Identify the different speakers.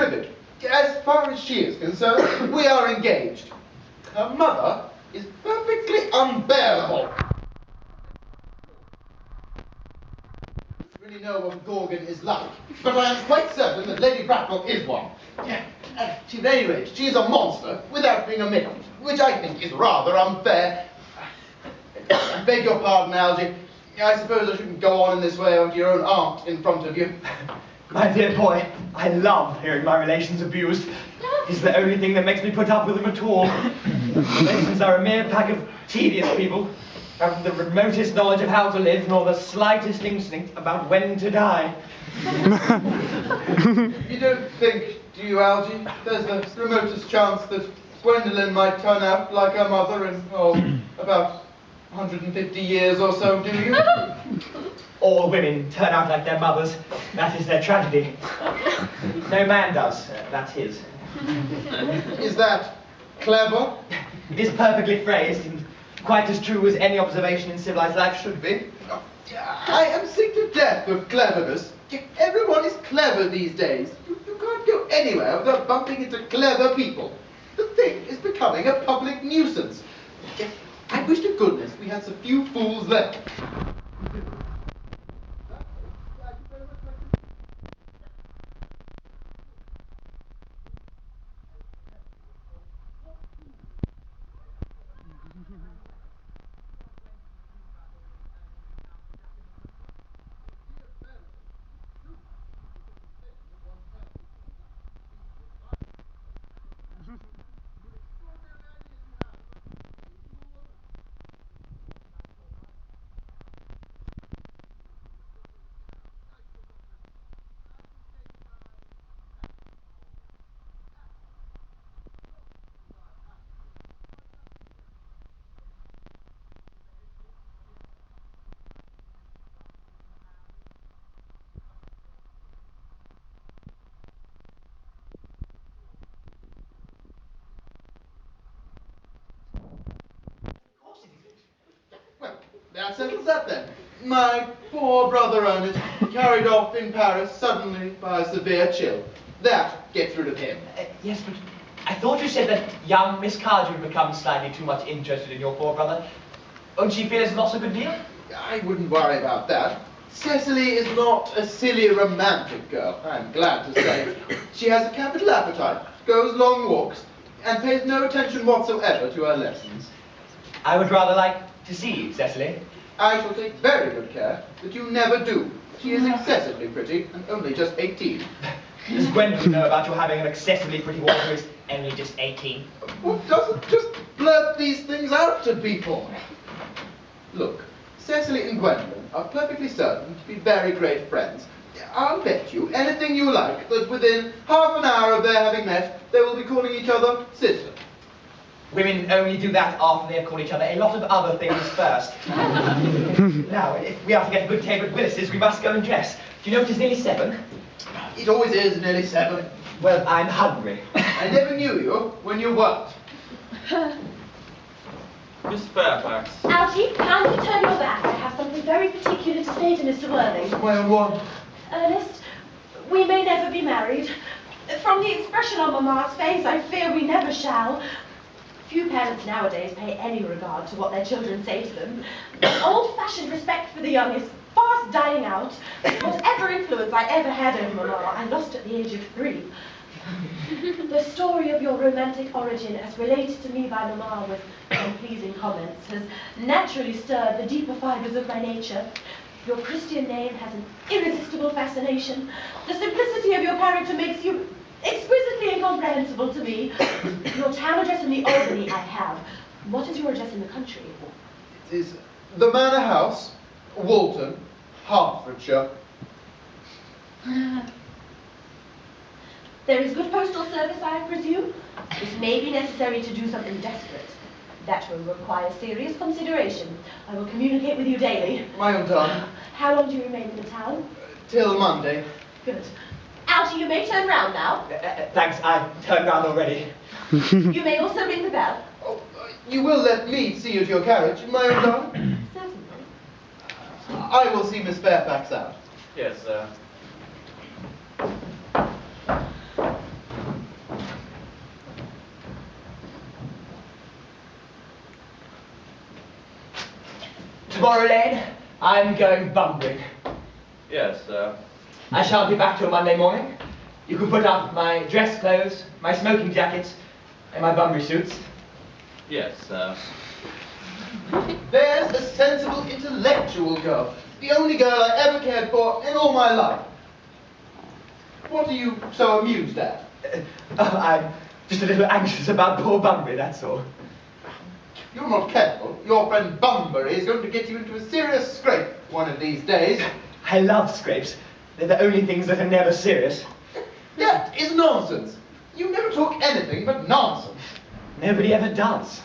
Speaker 1: terrific. As far as she is concerned, we are engaged. Her mother is perfectly unbearable. I don't really know what Gorgon is like, but I am quite certain that Lady Bracknell is one. At any rate, she is a monster without being a midget, which I think is rather unfair. I beg your pardon, Algy. I suppose I shouldn't go on in this way with your own aunt in front of you.
Speaker 2: My dear boy, I love hearing my relations abused. It's the only thing that makes me put up with them at all. Relations are a mere pack of tedious people, haven't the remotest knowledge of how to live, nor the slightest instinct about when to die.
Speaker 1: You don't think, do you, Algy, there's the remotest chance that Gwendolen might turn out like her mother in, about 150 years or so, do you?
Speaker 2: All women turn out like their mothers. That is their tragedy. No man does. That's his.
Speaker 1: Is that clever?
Speaker 2: It is perfectly phrased, and quite as true as any observation in civilized life should be.
Speaker 1: I am sick to death of cleverness. Everyone is clever these days. You can't go anywhere without bumping into clever people. The thing is becoming a public nuisance. I wish to goodness we had so few fools left. That settles that then. My poor brother Ernest, carried off in Paris suddenly by a severe chill. That gets rid of him.
Speaker 2: Yes, but I thought you said that young Miss Cardew had become slightly too much interested in your poor brother. Won't she feel it's not a good deal?
Speaker 1: I wouldn't worry about that. Cecily is not a silly romantic girl, I'm glad to say. She has a capital appetite, goes long walks, and pays no attention whatsoever to her lessons.
Speaker 2: I would rather like to see Cecily.
Speaker 1: I shall take very good care that you never do. She is excessively pretty and only just 18.
Speaker 2: Does Gwendolen know about your having an excessively pretty wife who is only just 18?
Speaker 1: One doesn't just blurt these things out to people. Look, Cecily and Gwendolen are perfectly certain to be very great friends. I'll bet you anything you like that within half an hour of their having met, they will be calling each other sister.
Speaker 2: Women only do that after they have called each other a lot of other things first. Now, if we are to get a good table at Willis's, we must go and dress. Do you know it is nearly 7?
Speaker 1: It always is nearly 7.
Speaker 2: Well, I'm hungry.
Speaker 1: I never knew you when you weren't.
Speaker 3: Miss Fairfax.
Speaker 4: Algy, kindly turn your back. I have something very particular to say to Mr. Worthing.
Speaker 1: My own one.
Speaker 4: Ernest, we may never be married. From the expression on Mamma's face, I fear we never shall. Few parents nowadays pay any regard to what their children say to them. Old-fashioned respect for the young is fast dying out. Whatever influence I ever had over Mamma, I lost at the age of 3. The story of your romantic origin, as related to me by Mamma with unpleasing comments, has naturally stirred the deeper fibres of my nature. Your Christian name has an irresistible fascination. The simplicity of your character makes you exquisitely incomprehensible to me. Your town address in the Albany I have. What is your address in the country?
Speaker 1: It is the Manor House, Walton, Hertfordshire.
Speaker 4: There is good postal service, I presume? It may be necessary to do something desperate. That will require serious consideration. I will communicate with you daily.
Speaker 1: My own time.
Speaker 4: How long do you remain in the town?
Speaker 1: Till Monday.
Speaker 4: Good. Algy, you may turn round now.
Speaker 2: Thanks, I've turned round already.
Speaker 4: You may also ring the bell.
Speaker 1: Oh, you will let me see you to your carriage, my own darling?
Speaker 4: Certainly.
Speaker 1: I will see Miss Fairfax out.
Speaker 3: Yes, sir.
Speaker 2: Tomorrow, Lane, I'm going bumbling.
Speaker 3: Yes, sir.
Speaker 2: I shan't be back till Monday morning. You can put up my dress clothes, my smoking jackets, and my Bunbury suits.
Speaker 3: Yes, sir.
Speaker 1: There's a sensible, intellectual girl. The only girl I ever cared for in all my life. What are you so amused at?
Speaker 2: I'm just a little anxious about poor Bunbury, that's all.
Speaker 1: You're not careful. Your friend Bunbury is going to get you into a serious scrape one of these days.
Speaker 2: I love scrapes. They're the only things that are never serious.
Speaker 1: That is nonsense. You never talk anything but nonsense.
Speaker 2: Nobody ever does.